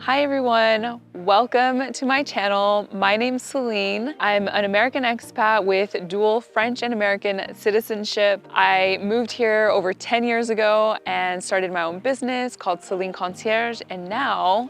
Hi everyone, welcome to my channel. My name's Celine. I'm an American expat with dual French and American citizenship. I moved here over 10 years ago and started my own business called CélineConcierge, and now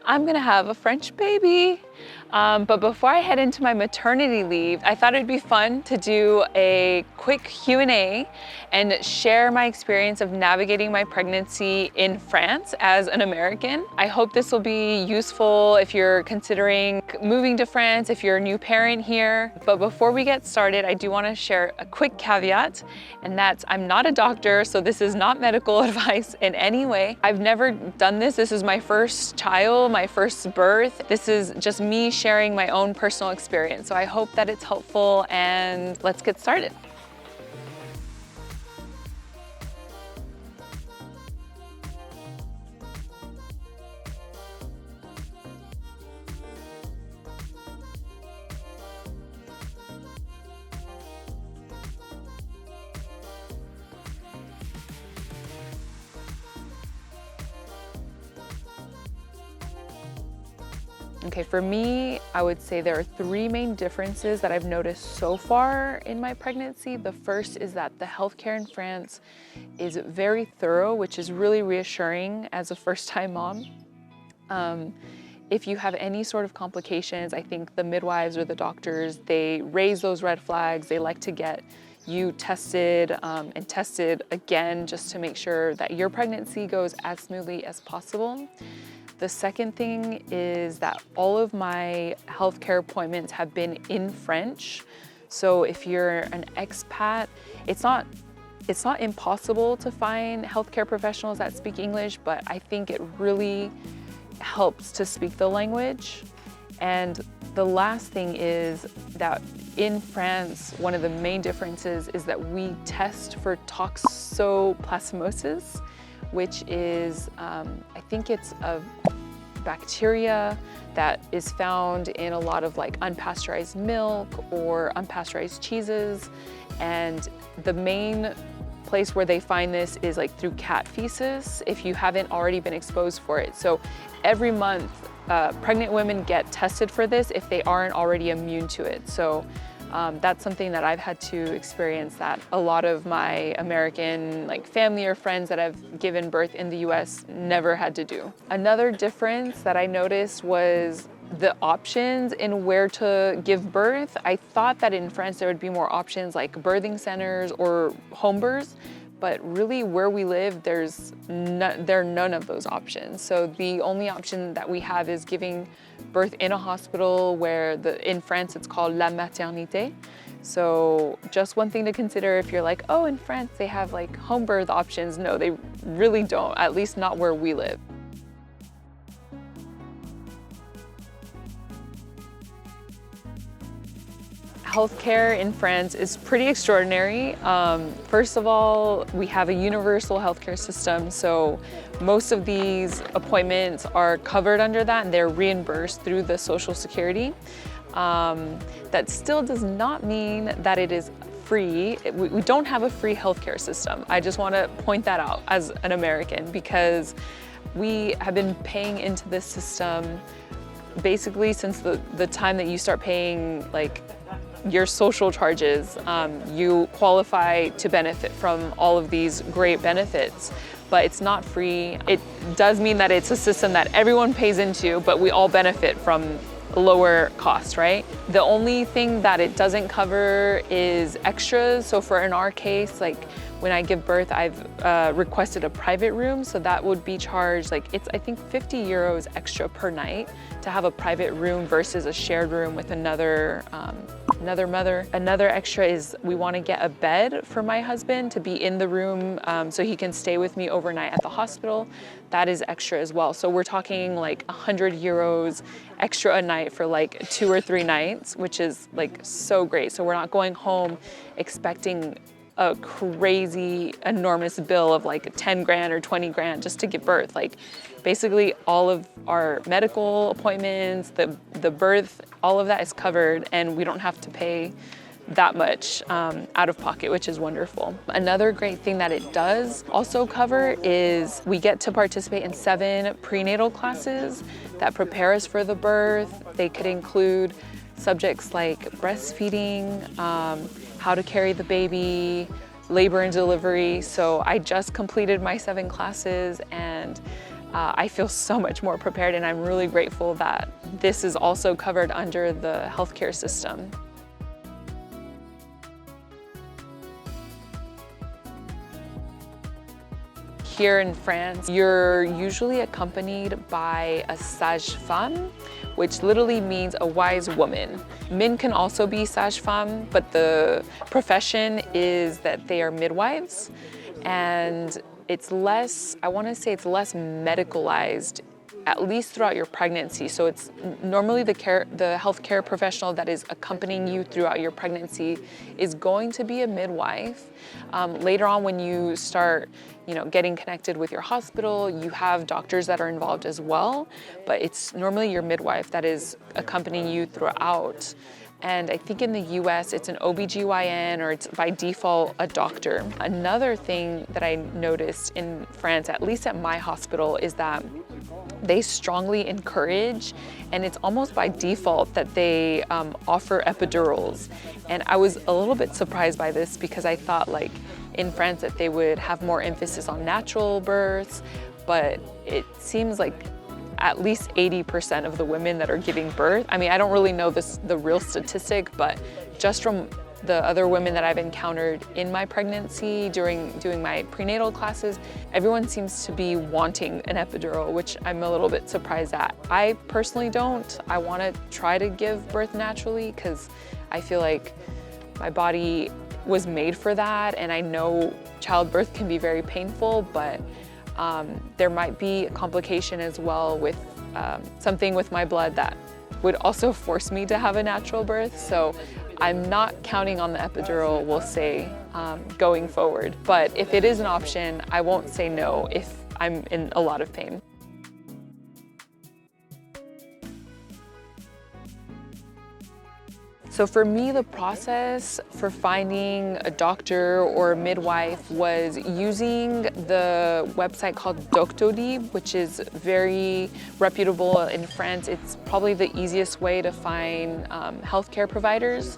I'm gonna have a French baby. But before I head into my maternity leave, I thought it'd be fun to do a quick Q&A and share my experience of navigating my pregnancy in France as an American. I hope this will be useful if you're considering moving to France, if you're a new parent here. But before we get started, I do want to share a quick caveat, and that's I'm not a doctor, so this is not medical advice in any way. I've never done this. This is my first child, my first birth. This is just me sharing my own personal experience. So I hope that it's helpful, and let's get started. Okay, for me, I would say there are three main differences that I've noticed so far in my pregnancy. The first is that the healthcare in France is very thorough, which is really reassuring as a first-time mom. If you have any sort of complications, I think the midwives or the doctors, they raise those red flags. They like to get you tested and tested again just to make sure that your pregnancy goes as smoothly as possible. The second thing is that all of my healthcare appointments have been in French. So if you're an expat, it's not impossible to find healthcare professionals that speak English, but I think it really helps to speak the language. And the last thing is that in France, one of the main differences is that we test for toxoplasmosis, which is, I think it's a bacteria that is found in a lot of like unpasteurized milk or unpasteurized cheeses. And the main place where they find this is like through cat feces, if you haven't already been exposed for it. So every month, pregnant women get tested for this if they aren't already immune to it. So that's something that I've had to experience that a lot of my American like family or friends that have given birth in the US never had to do. Another difference that I noticed was the options in where to give birth. I thought that in France there would be more options like birthing centers or home births, but really where we live, there are none of those options. So the only option that we have is giving birth in a hospital where in France it's called la Maternité. So just one thing to consider if you're like, oh, in France they have like home birth options. No, they really don't, at least not where we live. Healthcare in France is pretty extraordinary. First of all, we have a universal healthcare system, so most of these appointments are covered under that and they're reimbursed through the Social Security. That still does not mean that it is free. We don't have a free healthcare system. I just want to point that out as an American, because we have been paying into this system basically since the time that you start paying like your social charges. You qualify to benefit from all of these great benefits, but it's not free. It does mean that it's a system that everyone pays into, but we all benefit from lower cost, right? The only thing that it doesn't cover is extras. So in our case, like when I give birth, I've requested a private room, so that would be charged like I think 50 euros extra per night to have a private room versus a shared room with another mother. Another extra is we want to get a bed for my husband to be in the room so he can stay with me overnight at the hospital. That is extra as well. So we're talking like 100 euros extra a night for like 2 or 3 nights, which is like so great. So we're not going home expecting a crazy enormous bill of like 10 grand or 20 grand just to give birth. Like basically all of our medical appointments, the birth, all of that is covered, and we don't have to pay that much out of pocket, which is wonderful. Another great thing that it does also cover is we get to participate in 7 prenatal classes that prepare us for the birth. They could include subjects like breastfeeding, how to carry the baby, labor and delivery. So I just completed my 7 classes and I feel so much more prepared, and I'm really grateful that this is also covered under the healthcare system. Here in France, you're usually accompanied by a Sage Femme, which literally means a wise woman. Men can also be Sage Femme, but the profession is that they are midwives, and it's less, I want to say it's less medicalized, at least throughout your pregnancy. So it's normally the healthcare professional that is accompanying you throughout your pregnancy is going to be a midwife. Later on, when you start, getting connected with your hospital, you have doctors that are involved as well, but it's normally your midwife that is accompanying you throughout. And I think in the US, it's an OBGYN, or it's by default a doctor. Another thing that I noticed in France, at least at my hospital, is that they strongly encourage, and it's almost by default, that they offer epidurals. And I was a little bit surprised by this because I thought like in France that they would have more emphasis on natural births, but it seems like at least 80% of the women that are giving birth, I mean, I don't really know the real statistic, but just from the other women that I've encountered in my pregnancy doing my prenatal classes, everyone seems to be wanting an epidural, which I'm a little bit surprised at. I personally don't. I want to try to give birth naturally because I feel like my body was made for that, and I know childbirth can be very painful, but there might be a complication as well with something with my blood that would also force me to have a natural birth. So I'm not counting on the epidural, we'll say, going forward. But if it is an option, I won't say no if I'm in a lot of pain. So for me, the process for finding a doctor or a midwife was using the website called Doctolib, which is very reputable in France. It's probably the easiest way to find healthcare providers.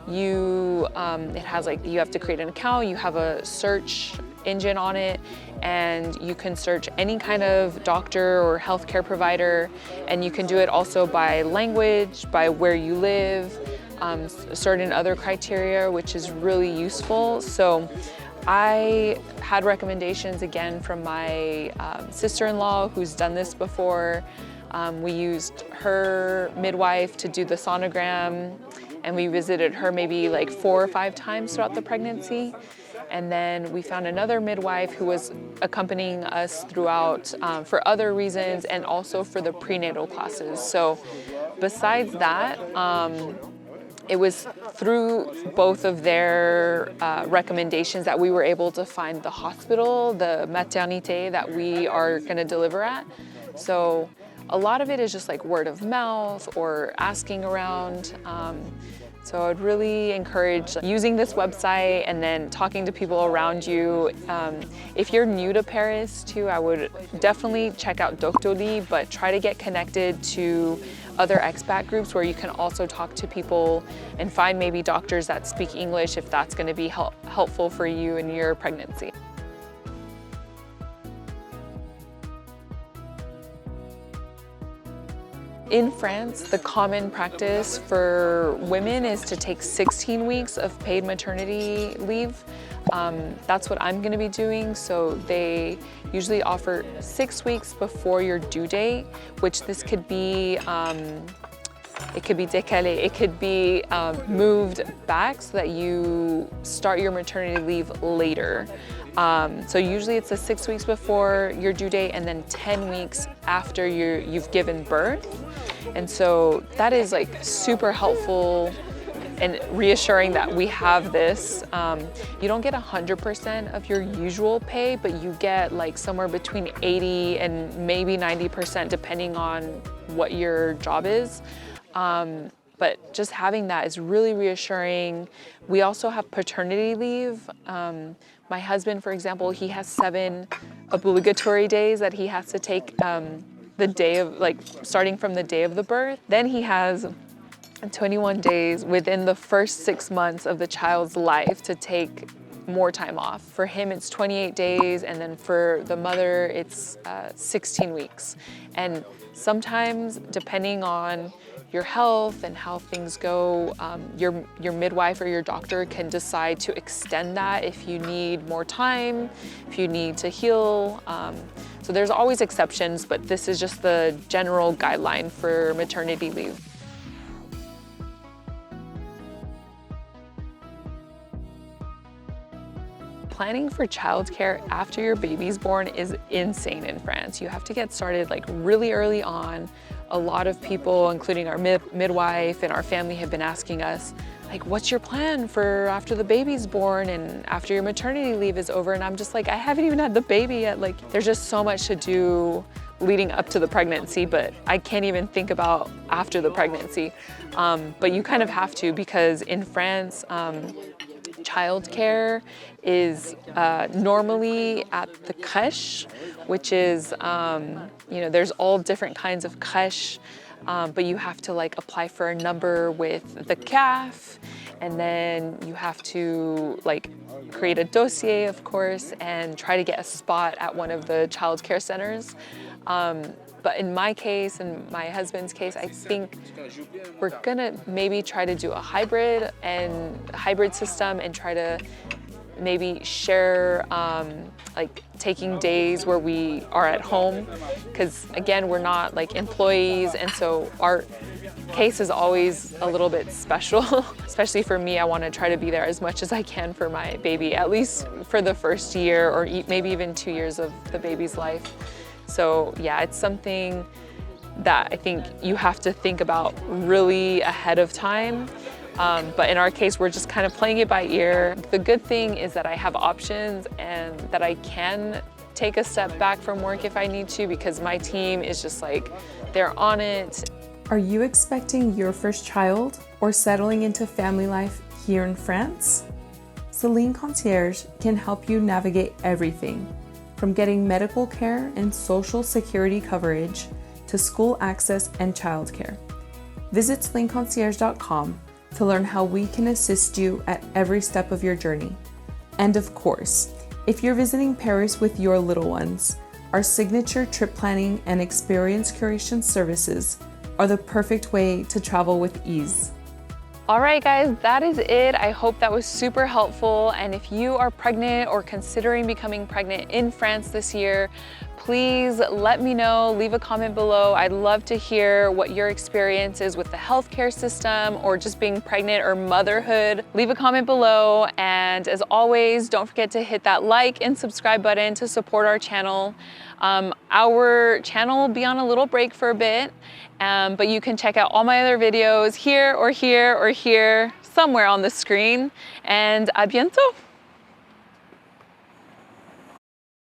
It has you have to create an account, you have a search engine on it, and you can search any kind of doctor or healthcare provider, and you can do it also by language, by where you live, certain other criteria, which is really useful. So I had recommendations again from my sister-in-law who's done this before. We used her midwife to do the sonogram, and we visited her maybe 4 or 5 times throughout the pregnancy. And then we found another midwife who was accompanying us throughout for other reasons, and also for the prenatal classes. So besides that, it was through both of their recommendations that we were able to find the hospital, the Maternité, that we are going to deliver at. So a lot of it is just word of mouth or asking around. So I'd really encourage using this website and then talking to people around you. If you're new to Paris too, I would definitely check out Doctolib, but try to get connected to other expat groups where you can also talk to people and find maybe doctors that speak English if that's going to be helpful for you in your pregnancy. In France, the common practice for women is to take 16 weeks of paid maternity leave. That's what I'm going to be doing. So they usually offer 6 weeks before your due date, which this could be, it could be décalé, it could be moved back so that you start your maternity leave later. So usually it's 6 weeks before your due date and then 10 weeks after you've given birth. And so that is super helpful and reassuring that we have this. You don't get 100% of your usual pay, but you get somewhere between 80 and maybe 90% depending on what your job is. But just having that is really reassuring. We also have paternity leave. My husband, for example, he has 7 obligatory days that he has to take the day of, like, starting from the day of the birth. Then he has 21 days within the first 6 months of the child's life to take more time off. For him, it's 28 days, and then for the mother, it's 16 weeks. And sometimes, depending on your health and how things go, your midwife or your doctor can decide to extend that if you need more time, if you need to heal. So there's always exceptions, but this is just the general guideline for maternity leave. Planning for childcare after your baby's born is insane in France. You have to get started like really early on. A lot of people, including our midwife and our family, have been asking us, like, what's your plan for after the baby's born and after your maternity leave is over? And I'm just like, I haven't even had the baby yet. Like, there's just so much to do leading up to the pregnancy, but I can't even think about after the pregnancy. But you kind of have to, because in France, childcare is normally at the Crèche, which is, you know, there's all different kinds of Crèche, but you have to like apply for a number with the CAF, and then you have to like create a dossier, of course, and try to get a spot at one of the childcare centers. But in my case and my husband's case, I think we're gonna maybe try to do a hybrid system and try to maybe share like taking days where we are at home, because again, we're not like employees, and so our case is always a little bit special. Especially for me, I want to try to be there as much as I can for my baby, at least for the first year or maybe even 2 years of the baby's life. So yeah, it's something that I think you have to think about really ahead of time. But in our case, we're just kind of playing it by ear. The good thing is that I have options and that I can take a step back from work if I need to, because my team is just like, they're on it. Are you expecting your first child or settling into family life here in France? CélineConcierge can help you navigate everything, from getting medical care and social security coverage to school access and childcare. Visit CélineConcierge.com to learn how we can assist you at every step of your journey. And of course, if you're visiting Paris with your little ones, our signature trip planning and experience curation services are the perfect way to travel with ease. All right, guys, that is it. I hope that was super helpful. And if you are pregnant or considering becoming pregnant in France this year, please let me know, leave a comment below. I'd love to hear what your experience is with the healthcare system or just being pregnant or motherhood. Leave a comment below. And as always, don't forget to hit that like and subscribe button to support our channel. Our channel will be on a little break for a bit, but you can check out all my other videos here or here or here, somewhere on the screen. And à bientôt!